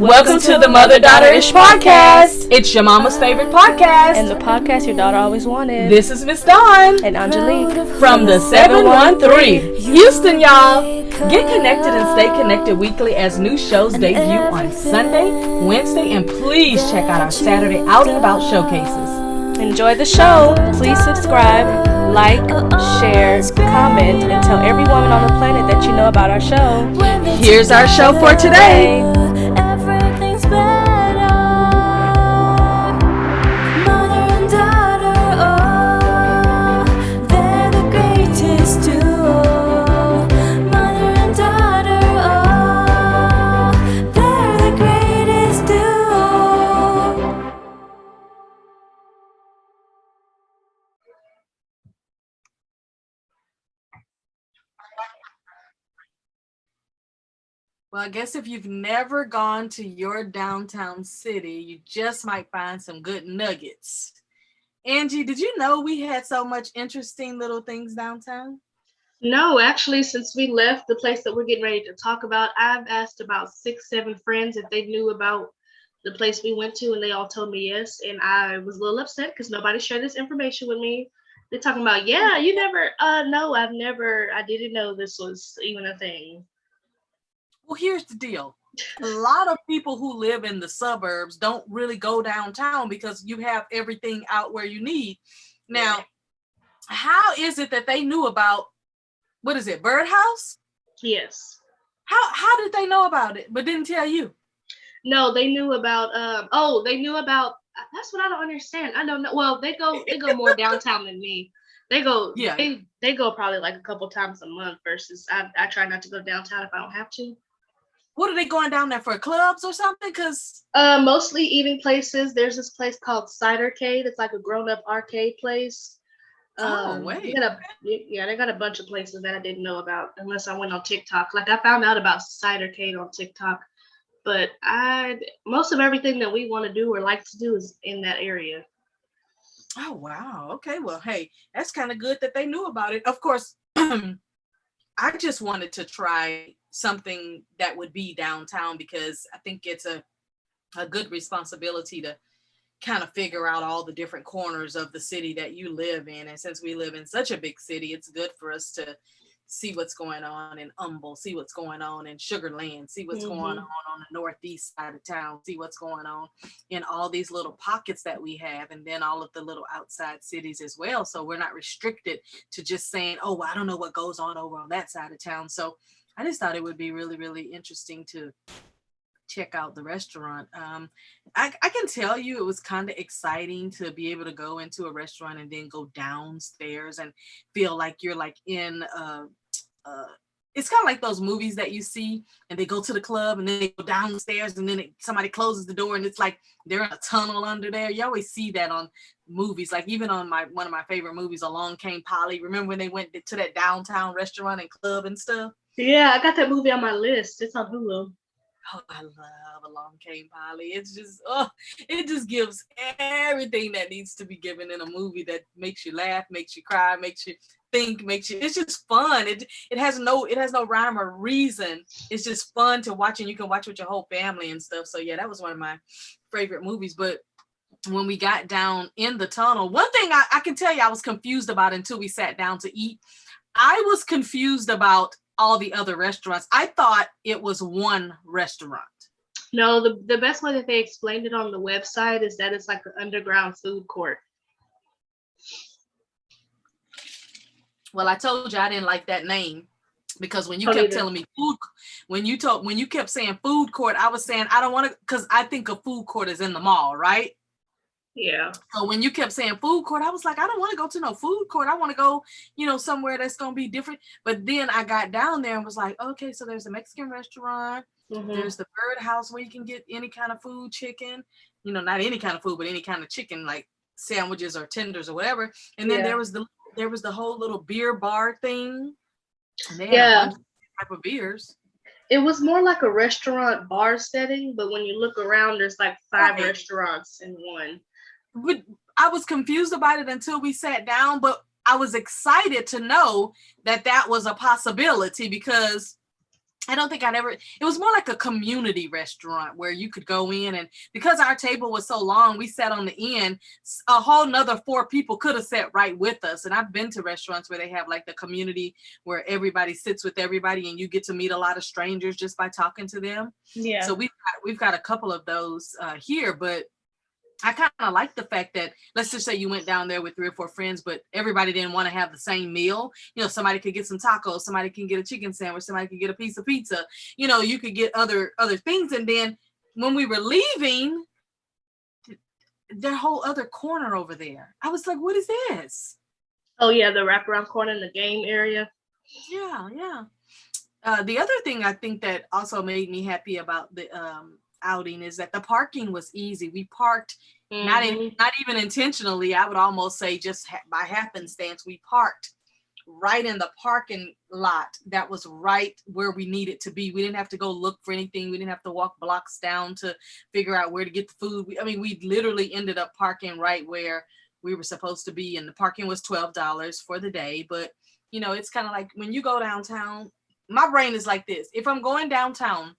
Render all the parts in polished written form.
Welcome to the Mother-Daughter-ish podcast. It's your mama's favorite podcast. And the podcast your daughter always wanted. This is Miss Dawn. And Angelique. From the 713. Houston, y'all. Get connected and stay connected weekly as new shows debut on Sunday, Wednesday, and please check out our Saturday Out and About showcases. Enjoy the show. Please subscribe, like, share, comment, and tell every woman on the planet that you know about our show. Here's our show for today. Well, I guess if you've never gone to your downtown city, you just might find some good nuggets. Angie, did you know we had so much interesting little things downtown? No, actually, since we left the place that we're getting ready to talk about, I've asked about 6-7 friends if they knew about the place we went to, and they all told me yes. And I was a little upset because nobody shared this information with me. They're talking about, yeah, you never, no, I didn't know this was even a thing. Well, here's the deal. A lot of people who live in the suburbs don't really go downtown because you have everything out where you need. Now, how is it that they knew about, what is it, Bird Haus? Yes. How did they know about it, but didn't tell you? No, they knew about, that's what I don't understand. I don't know. Well, they go more downtown than me. They go, yeah. They go probably like a couple times a month versus I try not to go downtown if I don't have to. What are they going down there for, clubs or something? Cause mostly eating places. There's this place called Cidercade. It's like a grown-up arcade place. Wait. They got a bunch of places that I didn't know about unless I went on TikTok. Like I found out about Cidercade on TikTok, but most of everything that we want to do or like to do is in that area. Oh wow. Okay. Well, hey, that's kind of good that they knew about it. Of course, I just wanted to try something that would be downtown because I think it's a good responsibility to kind of figure out all the different corners of the city that you live in. And since we live in such a big city, it's good for us to see what's going on in Humble, see what's going on in Sugar Land, see what's going on the northeast side of town, see what's going on in all these little pockets that we have, and then all of the little outside cities as well. So we're not restricted to just saying, oh, well, I don't know what goes on over on that side of town. So I just thought it would be really, really interesting to check out the restaurant. I can tell you it was kind of exciting to be able to go into a restaurant and then go downstairs and feel like you're like in it's kind of like those movies that you see and they go to the club and then they go downstairs and then somebody closes the door and it's like they're in a tunnel under there. You always see that on movies, like even on one of my favorite movies, Along Came Polly. Remember when they went to that downtown restaurant and club and stuff? Yeah, I got that movie on my list. It's on Hulu. Oh, I love Along Came Polly. It's just, it just gives everything that needs to be given in a movie that makes you laugh, makes you cry, makes you think, it's just fun. It has no rhyme or reason. It's just fun to watch, and you can watch with your whole family and stuff. So yeah, that was one of my favorite movies. But when we got down in the tunnel, one thing I can tell you I was confused about until we sat down to eat. I was confused about all the other restaurants. I thought it was one restaurant. No, the best way that they explained it on the website is that it's like an underground food court. Well, I told you I didn't like that name because when you kept telling me food, when you kept saying food court, I was saying I don't want to, because I think a food court is in the mall, right? Yeah. So when you kept saying food court, I was like, I don't want to go to no food court. I want to go, somewhere that's going to be different. But then I got down there and was like, okay, so there's a Mexican restaurant. There's the Bird Haus where you can get any kind of food, chicken, not any kind of food, but any kind of chicken, like sandwiches or tenders or whatever. And then there was the whole little beer bar thing. And they had a bunch of type of beers. It was more like a restaurant bar setting, but when you look around, there's like 5 restaurants in one. But I was confused about it until we sat down, but I was excited to know that was a possibility because I don't think it was more like a community restaurant where you could go in, and because our table was so long, we sat on the end, a whole nother 4 people could have sat right with us. And I've been to restaurants where they have like the community where everybody sits with everybody and you get to meet a lot of strangers just by talking to them. Yeah. So we've got a couple of those here, but I kind of like the fact that, let's just say you went down there with 3 or 4 friends, but everybody didn't want to have the same meal. You know, somebody could get some tacos, somebody can get a chicken sandwich, somebody could get a piece of pizza. You know, you could get other things. And then when we were leaving, their whole other corner over there, I was like, what is this? Oh yeah, the wraparound corner in the game area. Yeah. The other thing I think that also made me happy about the outing is that the parking was easy. We parked not even intentionally. I would almost say just by happenstance. We parked right in the parking lot that was right where we needed to be. We didn't have to go look for anything. We didn't have to walk blocks down to figure out where to get the food. We literally ended up parking right where we were supposed to be, and the parking was $12 for the day. But you know, it's kind of like when you go downtown, my brain is like this. If I'm going downtown,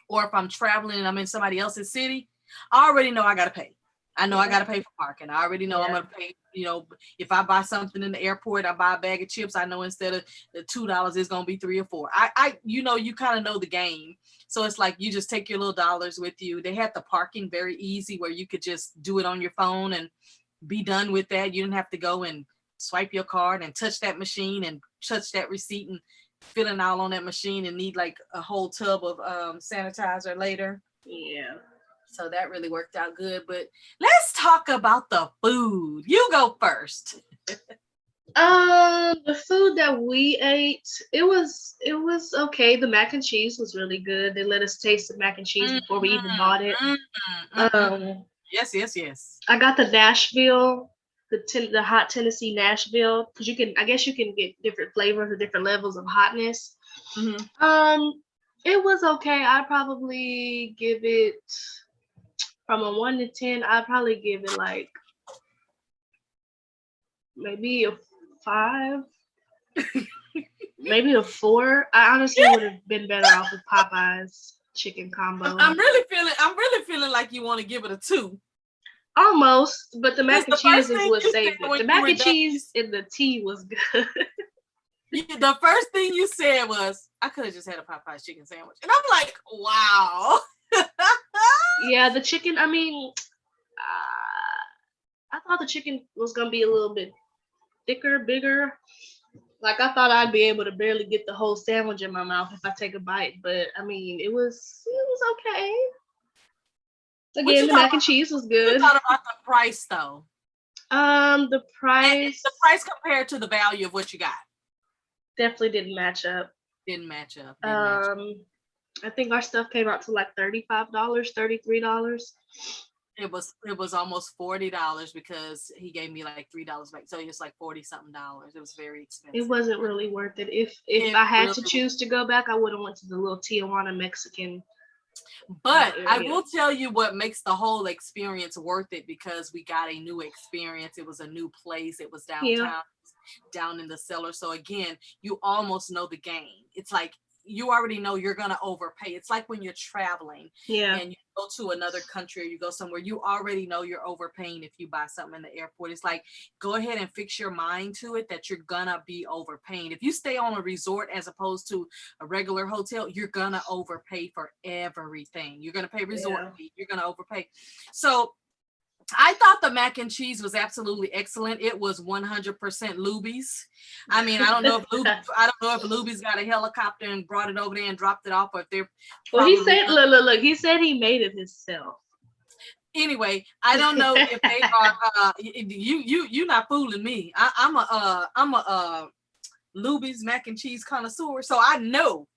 or if I'm traveling and I'm in somebody else's city, I already know I got to pay. I know I got to pay for parking. I already know I'm going to pay, you know, if I buy something in the airport, I buy a bag of chips, I know instead of the $2, it's going to be 3 or 4. You know, you kind of know the game. So it's like, you just take your little dollars with you. They had the parking very easy where you could just do it on your phone and be done with that. You didn't have to go and swipe your card and touch that machine and touch that receipt and filling out on that machine and need like a whole tub of sanitizer later. Yeah. So that really worked out good. But let's talk about the food. You go first. The food that we ate, it was okay. The mac and cheese was really good. They let us taste the mac and cheese before we even bought it. Yes. I got the Nashville, the hot Tennessee Nashville, because I guess you can get different flavors or different levels of hotness. It was okay. I'd probably give it, from a 1 to 10, I'd probably give it like maybe a 5, maybe a 4. I honestly would have been better off with Popeye's chicken combo. I'm really feeling like you want to give it a 2. Almost, but the mac and cheese is what saved it. The mac and cheese and the tea was good. The first thing you said was, I could have just had a Popeye's chicken sandwich. And I'm like, wow. Yeah, the chicken, I thought the chicken was going to be a little bit thicker, bigger. Like, I thought I'd be able to barely get the whole sandwich in my mouth if I take a bite. But, it was okay. Again, the mac and cheese was good. What you thought about the price, though? The price. The price compared to the value of what you got. Definitely didn't match up. I think our stuff came out to like $35, $33. It was almost $40 because he gave me like $3 back. So it was like $40-something. It was very expensive. It wasn't really worth it. If I had to choose to go back, I would have went to the little Tijuana Mexican. But I will tell you what makes the whole experience worth it, because we got a new experience. It was a new place. It was downtown, down in the cellar. So again, you almost know the game. It's like, you already know you're going to overpay. It's like when you're traveling and you go to another country or you go somewhere, you already know you're overpaying if you buy something in the airport. It's like, go ahead and fix your mind to it that you're going to be overpaying. If you stay on a resort as opposed to a regular hotel, you're going to overpay for everything. You're going to pay resort fee. You're going to overpay. So I thought the mac and cheese was absolutely excellent. It was 100% Luby's. I don't know if Luby's got a helicopter and brought it over there and dropped it off, or if they're. Well, he said, look, he said he made it himself. Anyway, I don't know if they are. You not fooling me. I'm a Luby's mac and cheese connoisseur, so I know.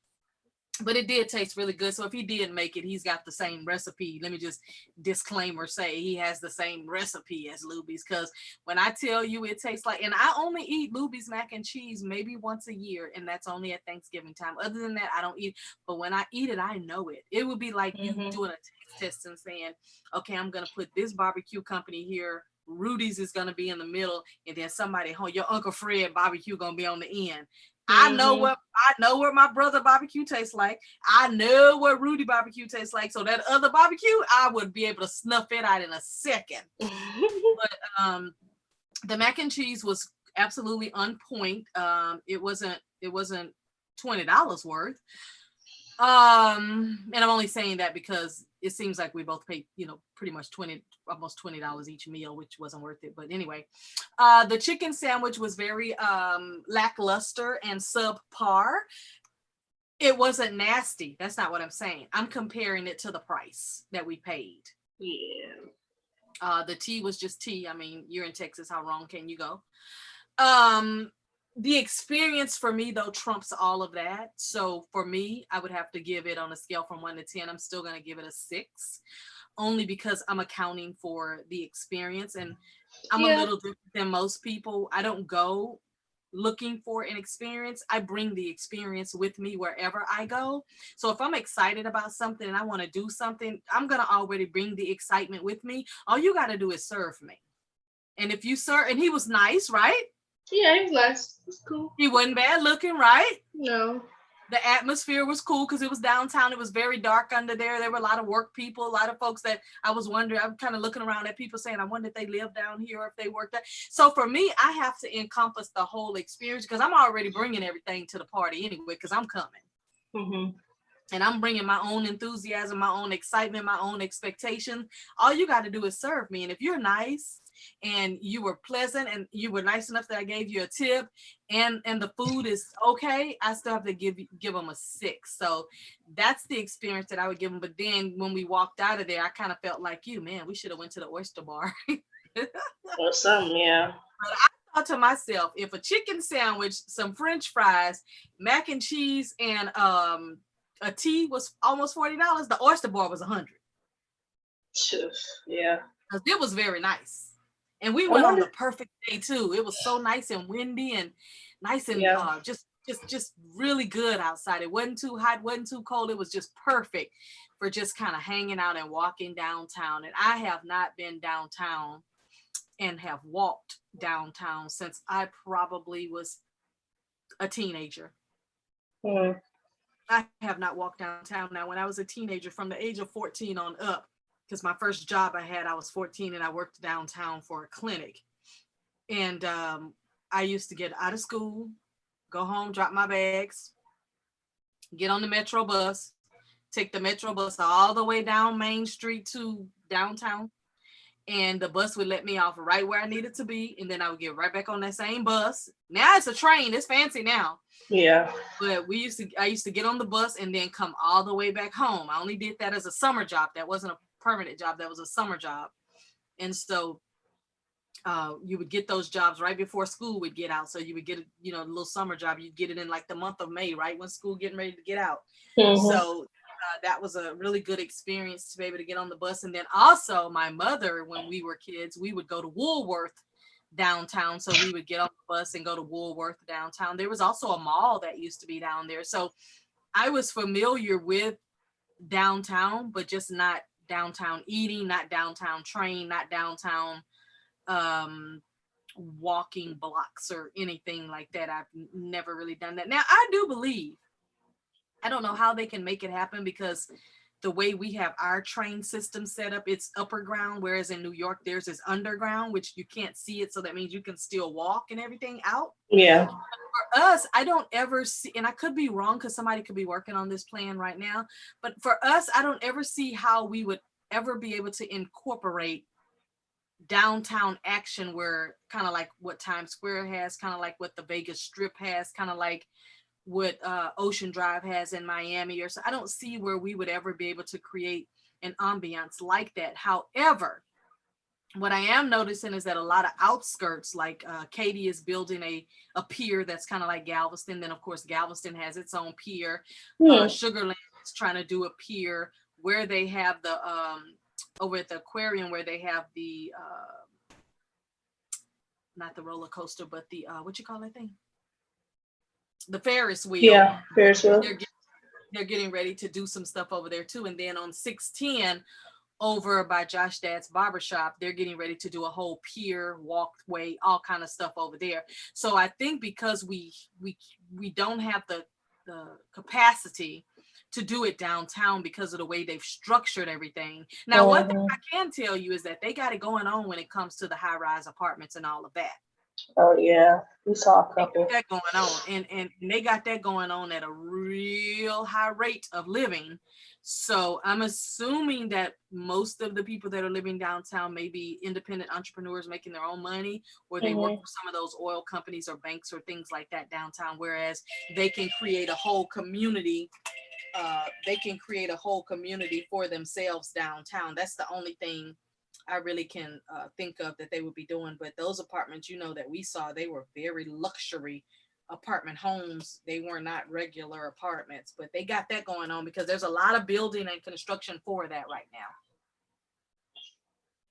But it did taste really good. So if he did make it, he's got the same recipe. Let me just disclaimer say he has the same recipe as Luby's, because when I tell you it tastes like, and I only eat Luby's mac and cheese maybe once a year, and that's only at Thanksgiving time. Other than that, I don't eat. But when I eat it, I know it. It would be like you doing a taste test and saying, okay, I'm going to put this barbecue company here. Rudy's is going to be in the middle, and then somebody, your Uncle Fred barbecue going to be on the end. I know what my brother barbecue tastes like. I know what Rudy barbecue tastes like. So that other barbecue, I would be able to snuff it out in a second. But the mac and cheese was absolutely on point. It wasn't $20 worth. And I'm only saying that because it seems like we both paid, pretty much almost $20 each meal, which wasn't worth it. But anyway, the chicken sandwich was very lackluster and subpar. It wasn't nasty. That's not what I'm saying. I'm comparing it to the price that we paid. Yeah. The tea was just tea. I mean, you're in Texas. How wrong can you go? The experience for me though trumps all of that. So for me, I would have to give it on a scale from 1 to 10. I'm still going to give it a 6, only because I'm accounting for the experience, and I'm a little different than most people. I don't go looking for an experience. I bring the experience with me wherever I go. So if I'm excited about something and I want to do something, I'm going to already bring the excitement with me. All you got to do is serve me. And if you serve, and he was nice, right? Yeah, he was nice. It was cool. He wasn't bad looking, right? No. The atmosphere was cool because it was downtown. It was very dark under there. There were a lot of work people, a lot of folks that I was wondering. I'm kind of looking around at people saying, I wonder if they live down here or if they work there. So for me, I have to encompass the whole experience because I'm already bringing everything to the party anyway because I'm coming. Mm-hmm. And I'm bringing my own enthusiasm, my own excitement, my own expectation. All you got to do is serve me. And if you're nice and you were pleasant and you were nice enough that I gave you a tip and the food is okay, I still have to give them a 6. So that's the experience that I would give them. But then when we walked out of there, I kind of felt like man, we should have went to the oyster bar. Or something, yeah. But I thought to myself, if a chicken sandwich, some French fries, mac and cheese, and a tea was almost $40, the oyster bar was $100. Yeah. Because it was very nice. And we went on the perfect day too. It was so nice and windy and nice and just really good outside. It wasn't too hot, wasn't too cold. It was just perfect for just kind of hanging out and walking downtown. And I have not been downtown and have walked downtown since I probably was a teenager. Mm. I have not walked downtown. Now, when I was a teenager, from the age of 14 on up, because my first job I was 14 and I worked downtown for a clinic. And I used to get out of school, go home, drop my bags, get on the Metro bus, take the Metro bus all the way down Main Street to downtown. And the bus would let me off right where I needed to be. And then I would get right back on that same bus. Now it's a train. It's fancy now. Yeah. But I used to get on the bus and then come all the way back home. I only did that as a summer job. That wasn't a permanent job. That was a summer job. And so you would get those jobs right before school would get out. So you would get a little summer job. You'd get it in like the month of May, right when school getting ready to get out. Mm-hmm. So that was a really good experience to be able to get on the bus. And then also my mother, when we were kids, we would go to Woolworth downtown. So we would get on the bus and go to Woolworth downtown. There was also a mall that used to be down there. So I was familiar with downtown, but just not downtown eating, not downtown train, not downtown walking blocks or anything like that. I've never really done that. Now I do believe, I don't know how they can make it happen because the way we have our train system set up, it's upper ground, whereas in New York, theirs is underground, which you can't see it. So that means you can still walk and everything out. Yeah. For us, I don't ever see, and I could be wrong because somebody could be working on this plan right now, but for us, I don't ever see how we would ever be able to incorporate downtown action where kind of like what Times Square has, kind of like what the Vegas Strip has, kind of like what Ocean Drive has in Miami, or so. I don't see where we would ever be able to create an ambiance like that. However, what I am noticing is that a lot of outskirts, like Katy is building a pier that's kind of like Galveston. Then of course Galveston has its own pier. Sugarland is trying to do a pier where they have the over at the aquarium where they have the not the roller coaster, but the what you call that thing? The Ferris wheel. Yeah, Ferris wheel. They're getting ready to do some stuff over there too. And then on 610 over by Josh Dad's barbershop, they're getting ready to do a whole pier, walkway, all kind of stuff over there. So I think because we don't have the capacity to do it downtown because of the way they've structured everything. Now, one thing I can tell you is that they got it going on when it comes to the high-rise apartments and all of that. Oh yeah, we saw a They couple. got that going on, and they got that going on at a real high rate of living. So I'm assuming that most of the people that are living downtown may be independent entrepreneurs making their own money, or they work for some of those oil companies or banks or things like that downtown, whereas they can create a whole community. They can create a whole community for themselves downtown. That's the only thing I really can think of that they would be doing. But those apartments, that we saw, they were very luxury apartment homes. They were not regular apartments, but they got that going on because there's a lot of building and construction for that right now.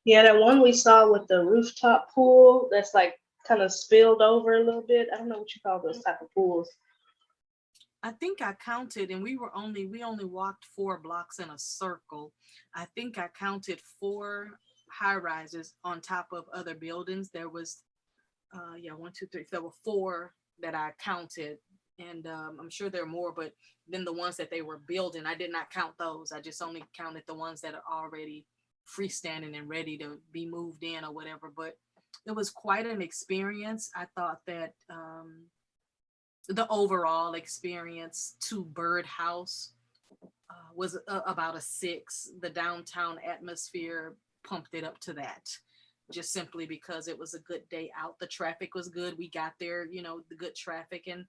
Yeah, that one we saw with the rooftop pool that's like kind of spilled over a little bit. I don't know what you call those type of pools. I think I counted, and we only walked 4 blocks in a circle. I think I counted 4 high rises on top of other buildings. There was 1, 2, 3. There were 4 that I counted, and I'm sure there are more, but then the ones that they were building, I did not count those. I just only counted the ones that are already freestanding and ready to be moved in or whatever. But it was quite an experience. I thought that the overall experience to Bird Haus was about a 6. The downtown atmosphere pumped it up to that, just simply because it was a good day out. The traffic was good. We got there, the good traffic and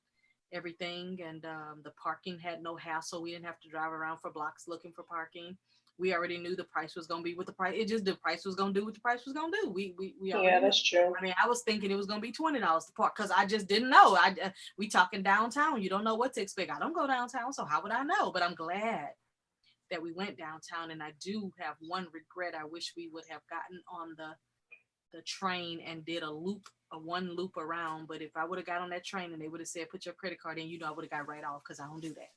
everything, and the parking had no hassle. We didn't have to drive around for blocks looking for parking. We already knew the price was going to be what the price. The price was going to do what the price was going to do. We Yeah, that's true. I mean, I was thinking it was going to be $20 to park because I just didn't know. We talking downtown. You don't know what to expect. I don't go downtown, so how would I know? But I'm glad that we went downtown, and I do have one regret. I wish we would have gotten on the train and did a one loop around. But if I would have got on that train and they would have said, put your credit card in, I would have got right off because I don't do that.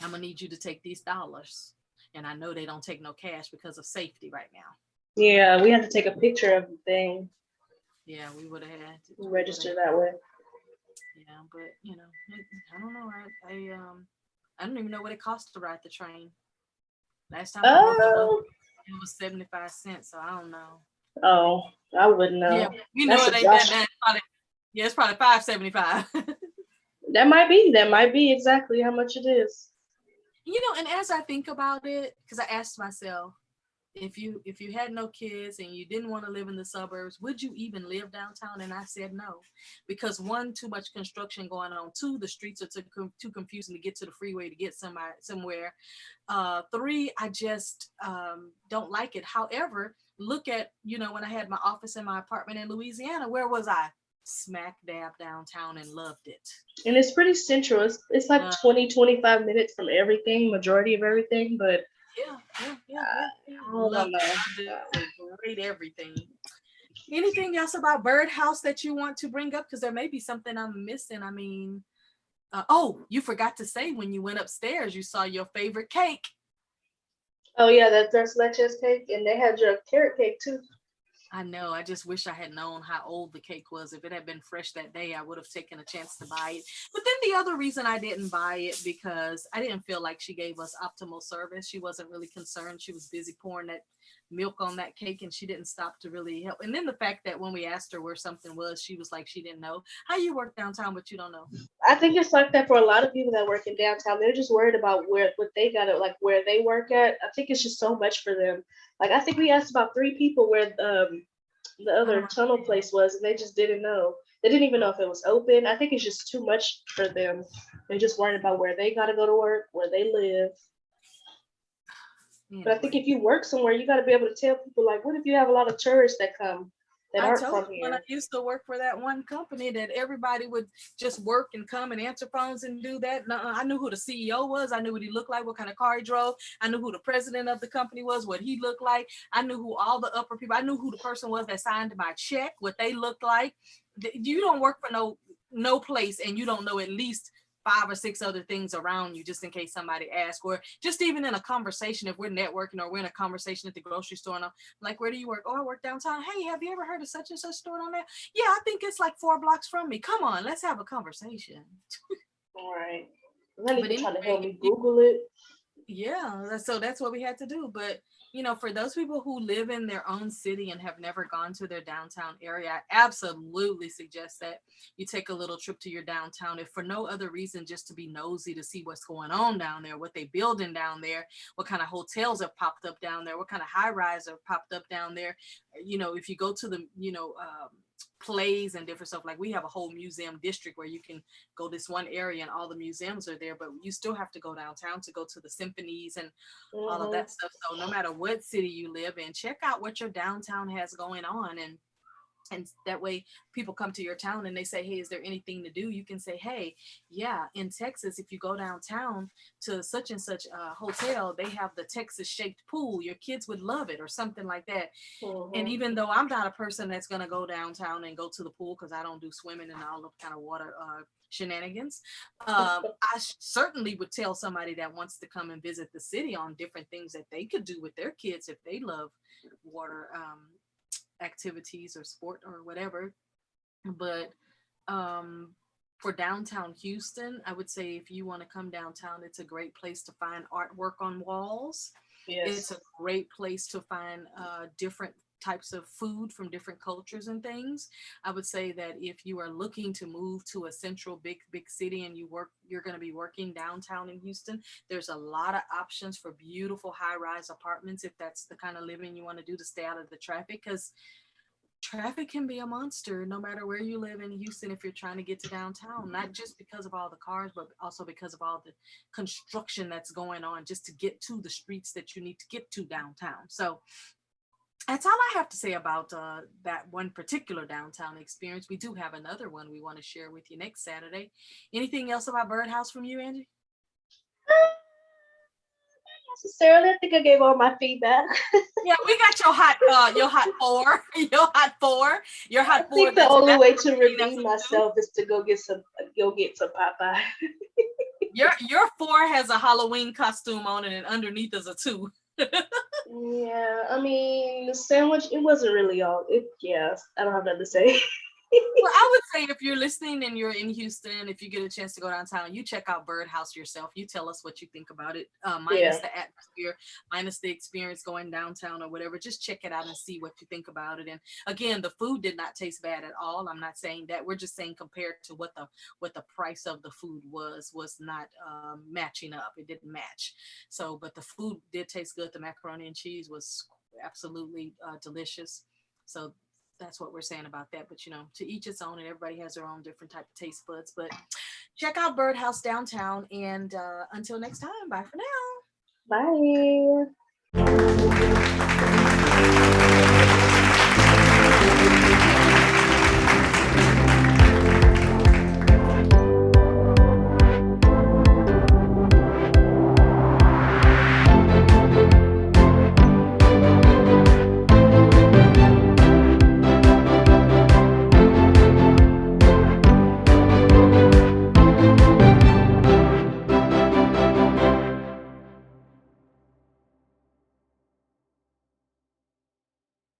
I'm going to need you to take these dollars. And I know they don't take no cash because of safety right now. Yeah, we had to take a picture of the thing. Yeah, we would have had to register that way. Yeah, but I don't know. I don't even know what it costs to ride the train. Last time I rode it was 75 cents, so I don't know. Oh, I wouldn't know. Yeah, you know it ain't that. It's probably $5.75. That might be exactly how much it is. And as I think about it, because I asked myself, if you had no kids and you didn't want to live in the suburbs, would you even live downtown? And I said no, because 1, too much construction going on. 2, the streets are too confusing to get to the freeway to get somewhere. 3, I just don't like it. However, look at, when I had my office in my apartment in Louisiana, where was I? Smack dab downtown, and loved it. And it's pretty central. It's like 20-25 minutes from everything, majority of everything, but I love great everything. Anything else about Bird Haus that you want to bring up? Because there may be something I'm missing. I mean, you forgot to say when you went upstairs, you saw your favorite cake. Oh yeah, that tres leches cake, and they had your carrot cake too. I know. I just wish I had known how old the cake was. If it had been fresh that day, I would have taken a chance to buy it. But then the other reason I didn't buy it, because I didn't feel like she gave us optimal service. She wasn't really concerned. She was busy pouring that milk on that cake, and she didn't stop to really help. And then the fact that when we asked her where something was, she was like she didn't know. How you work downtown but you don't know? I think it's like that for a lot of people that work in downtown. They're just worried about what they got to, like, where they work at. I think it's just so much for them. Like, I think we asked about 3 people where the other tunnel place was, and they just didn't know. They didn't even know if it was open. I think it's just too much for them. They're just worried about where they got to go to work, where they live. But I think if you work somewhere, you got to be able to tell people, like, what if you have a lot of tourists that come that aren't from here? When I used to work for that one company, that everybody would just work and come and answer phones and do that. I knew who the CEO was. I knew what he looked like, what kind of car he drove. I knew who the president of the company was, what he looked like. I knew who all the upper people. I knew who the person was that signed my check, what they looked like. You don't work for no place, and you don't know at least 5 or 6 other things around you just in case somebody asks, or just even in a conversation, if we're networking or we're in a conversation at the grocery store and I'm like, where do you work? Oh, I work downtown. Hey, have you ever heard of such and such store on there? Yeah, I think it's like 4 blocks from me. Come on, let's have a conversation. All right. Not But even trying to anyway, help me Google it. yeah, so that's what we had to do. But for those people who live in their own city and have never gone to their downtown area, I absolutely suggest that you take a little trip to your downtown, if for no other reason, just to be nosy to see what's going on down there, what they building down there, what kind of hotels have popped up down there, what kind of high rise have popped up down there. If you go to the plays and different stuff, like we have a whole museum district where you can go this one area and all the museums are there, but you still have to go downtown to go to the symphonies and all of that stuff. So no matter what city you live in, check out what your downtown has going on, and that way people come to your town and they say, hey, is there anything to do? You can say, hey, yeah, in Texas, if you go downtown to such and such hotel, they have the Texas shaped pool. Your kids would love it, or something like that. And even though I'm not a person that's going to go downtown and go to the pool, because I don't do swimming and all the kind of water shenanigans, I certainly would tell somebody that wants to come and visit the city on different things that they could do with their kids if they love water activities or sport or whatever. But for downtown Houston, I would say if you want to come downtown, it's a great place to find artwork on walls. Yes. It's a great place to find different types of food from different cultures and things. I would say that if you are looking to move to a central big city and you're going to be working downtown in Houston, there's a lot of options for beautiful high-rise apartments if that's the kind of living you want to do to stay out of the traffic, because traffic can be a monster no matter where you live in Houston if you're trying to get to downtown, not just because of all the cars, but also because of all the construction that's going on just to get to the streets that you need to get to downtown. So that's all I have to say about that one particular downtown experience. We do have another one we want to share with you next Saturday. Anything else about Bird Haus from you, Angie? Necessarily, I think I gave all my feedback. Yeah, we got your hot four. I think the only way to redeem myself is to go get some Popeye. Your 4 has a Halloween costume on it, and underneath is a 2. Yeah, I mean, the sandwich, it wasn't really all. I don't have nothing to say. Well, I would say if you're listening and you're in Houston, if you get a chance to go downtown, you check out Bird Haus yourself. You tell us what you think about it, minus the atmosphere, minus the experience going downtown or whatever. Just check it out and see what you think about it. And again, the food did not taste bad at all. I'm not saying that. We're just saying compared to what the price of the food was not matching up. It didn't match. So, but the food did taste good. The macaroni and cheese was absolutely delicious. So that's what we're saying about that. But to each its own, and everybody has their own different type of taste buds. But check out Bird Haus downtown, and until next time, bye for now. Bye.